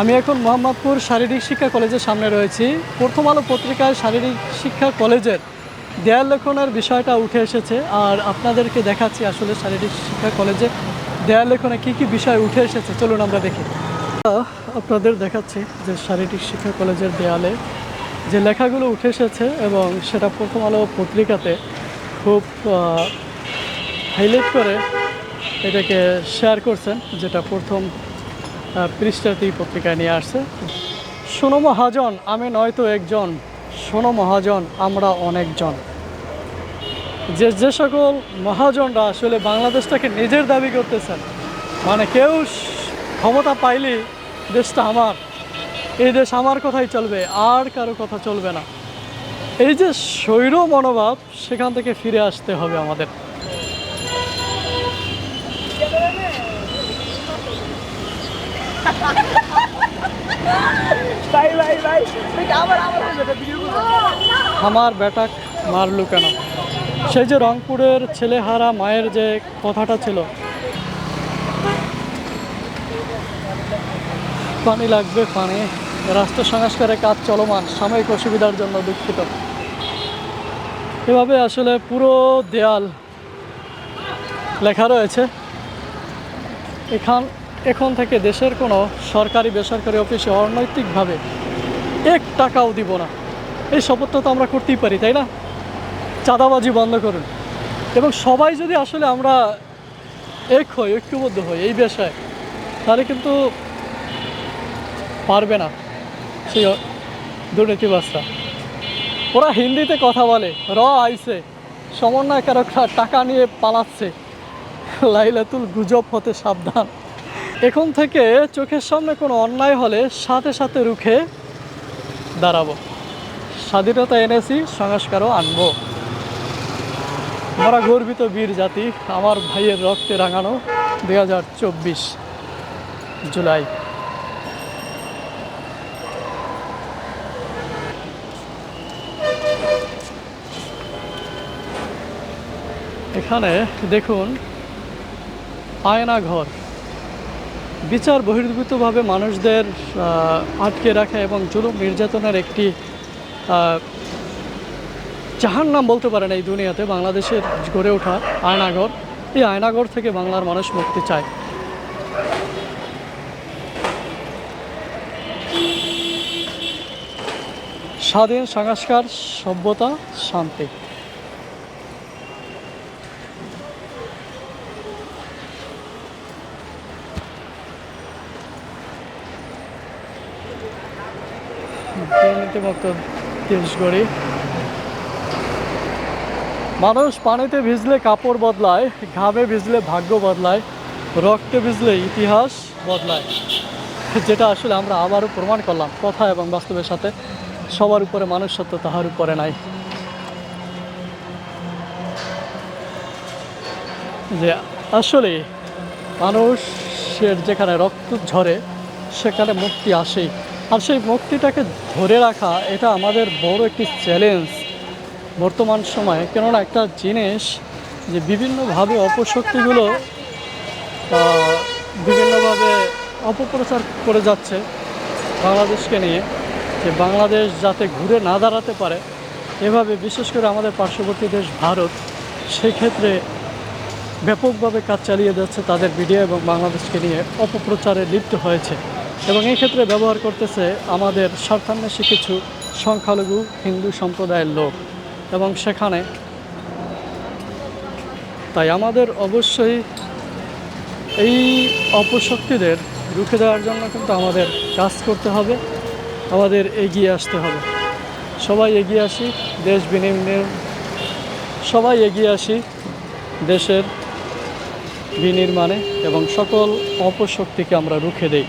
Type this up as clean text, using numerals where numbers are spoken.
আমি এখন মোহাম্মদপুর শারীরিক শিক্ষা কলেজের সামনে রয়েছি। প্রথম আলো পত্রিকায় শারীরিক শিক্ষা কলেজের দেয়াল লেখনের বিষয়টা উঠে এসেছে, আর আপনাদেরকে দেখাচ্ছি আসলে শারীরিক শিক্ষা কলেজে দেয়াল লেখনে কী কী বিষয় উঠে এসেছে। চলুন আমরা দেখি। আপনাদের দেখাচ্ছি যে শারীরিক শিক্ষা কলেজের দেয়ালে যে লেখাগুলো উঠে এসেছে এবং সেটা প্রথম আলো পত্রিকাতে খুব হাইলাইট করে এটাকে শেয়ার করছেন, যেটা প্রথম পৃষ্ঠাতেই পত্রিকায় নিয়ে আসছে। শোনো মহাজন, আমি নয়তো একজন, শোনো মহাজন, আমরা অনেকজন। যে সকল মহাজনরা আসলে বাংলাদেশটাকে নিজের দাবি করতেছেন, মানে কেউ ক্ষমতা পাইলে দেশটা আমার, এই দেশ আমার কথাই চলবে, আর কারো কথা চলবে না, এই যে স্বৈর মনোভাব, সেখান থেকে ফিরে আসতে হবে আমাদের। আমার বেটা মারলু কেন, সেই যে রংপুরের ছেলেহারা মায়ের যে কথাটা ছিল, পানি লাগবে পানি, রাষ্ট্র সংস্কারের কাজ চলমান, সাময়িক অসুবিধার জন্য দুঃখিত। এভাবে আসলে পুরো দেয়াল লেখা রয়েছে। এখন থেকে দেশের কোনো সরকারি বেসরকারি অফিসে অনৈতিকভাবে 1 টাকাও দিব না, এই শপথটা তো আমরা করতেই পারি, তাই না? চাঁদাবাজি বন্ধ করুন। এবং সবাই যদি আসলে আমরা ঐক্যবদ্ধ হই এই বিষয়ে, তাহলে কিন্তু পারবে না সেই দুর্নীতিবাজরা। ওরা হিন্দিতে কথা বলে, আইসে, সমন্বয়কারকরা টাকা নিয়ে পালাচ্ছে, লাইলাতুল গুজব হতে সাবধান। এখন থেকে চোখের সামনে কোনো অন্যায় হলে সাথে সাথে রুখে দাঁড়াবো। স্বাধীনতা এনেছি, সংস্কারও আনবো। আমরা গর্বিত বীর জাতি, আমার ভাইয়ের রক্তে রাঙানো 2024 জুলাই। এখানে দেখুন, আয়নাঘর, বিচার বহির্ভূতভাবে মানুষদের আটকে রাখা এবং জুলুম নির্যাতনের একটি জাহান্নাম বলতে পারেন এই দুনিয়াতে বাংলাদেশের গড়ে ওঠা আয়নাঘর। এই আয়নাঘর থেকে বাংলার মানুষ মুক্তি চায়। স্বাধীন, সংস্কার, সভ্যতা, শান্তি। দুর্নীতিমুক্ত দেশ গড়ি। মানুষ পানিতে ভিজলে কাপড় বদলায়, ঘামে ভিজলে ভাগ্য বদলায়, রক্তে ভিজলে ইতিহাস বদলায়। যেটা আসলে আমরা আবারও প্রমাণ করলাম কথা এবং বাস্তবের সাথে। সবার উপরে মানুষ সত্য, তাহার উপরে নাই। যে আসলে মানুষের যেখানে রক্ত ঝরে সেখানে মুক্তি আসেই, আর সেই মুক্তিটাকে ধরে রাখা, এটা আমাদের বড় একটি চ্যালেঞ্জ বর্তমান সময়ে। কেননা একটা জিনিস যে বিভিন্নভাবে অপশক্তিগুলো বিভিন্নভাবে অপপ্রচার করে যাচ্ছে বাংলাদেশকে নিয়ে, যে বাংলাদেশ যাতে ঘুরে না দাঁড়াতে পারে এভাবে, বিশেষ করে আমাদের পার্শ্ববর্তী দেশ ভারত সেক্ষেত্রে ব্যাপকভাবে কাজ চালিয়ে যাচ্ছে তাদের মিডিয়া, এবং বাংলাদেশকে নিয়ে অপপ্রচারে লিপ্ত হয়েছে এবং এই ক্ষেত্রে ব্যবহার করতেছে আমাদের স্বার্থান্বেষী কিছু সংখ্যালঘু হিন্দু সম্প্রদায়ের লোক। এবং সেখানে তাই আমাদের অবশ্যই এই অপশক্তিদের রুখে দেওয়ার জন্য কিন্তু আমাদের কাজ করতে হবে, আমাদের এগিয়ে আসতে হবে। সবাই এগিয়ে আসি দেশ সবাই এগিয়ে আসি দেশের বিনির্মাণে এবং সকল অপশক্তিকে আমরা রুখে দেই।